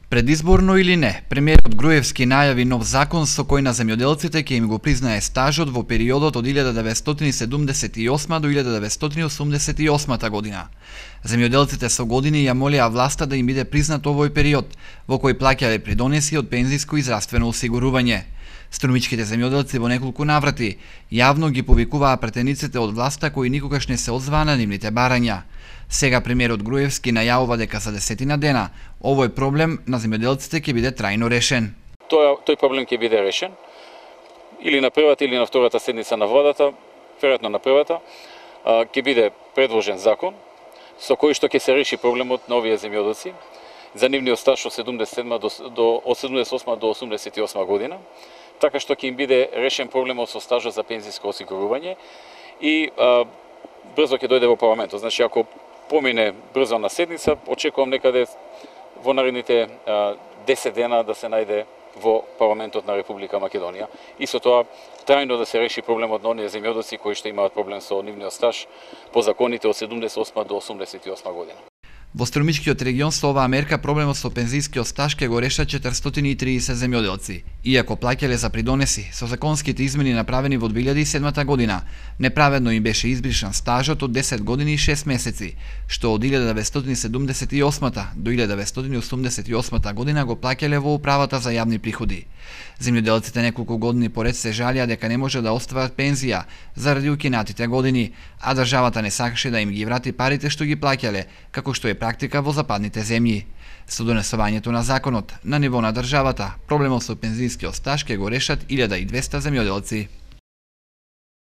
Предизборно или не, премиерот Груевски најави нов закон со кој на земјоделците ќе им го признае стажот во периодот од 1978 до 1988 година. Земјоделците со години ја молеа власта да им биде признат овој период, во кој плаќале придонеси од пензиско и здравствено осигурување. Струмичките земјоделци во неколку наврати јавно ги повикуваа претениците од власта кои никогаш не се одзваа на нивните барања. Сега премиерот Груевски најавува дека за 10 дена овој проблем на земјоделците ќе биде трајно решен. Тој проблем ќе биде решен или на првата или на втората седница на владата, веројатно на првата, ќе биде предложен закон со кој што ќе се реши проблемот на овие земјоделци за нивниот стаж од 78 до 88 година, така што ќе им биде решен проблемот со стажот за пензиско осигурување и брзо ќе дојде во парламентот. Значи, ако помине брзо на седница, очекувам некаде во наредните 10 дена да се најде во парламентот на Република Македонија и со тоа трајно да се реши проблемот на оние земјоделци кои што имаат проблем со нивниот стаж по законите од 78 до 88 година. Во Струмичкиот регион со оваа мерка проблемот со пензискиот стаж ќе го решат 430 земјоделци. Иако плаќале за придонеси, со законските измени направени во 2007 година, неправедно им беше избришан стажот од 10 години и 6 месеци, што од 1978 до 1988 година го плаќале во управата за јавни приходи. Земјоделците неколку години поред се жалија дека не може да остварат пензија заради укинатите години, а државата не сакаше да им ги врати парите што ги плаќале, како што е практика во западните земји. Со донесувањето на законот на ниво на државата, проблемот со пензискиот стаж ќе го решат 1200 земјоделци.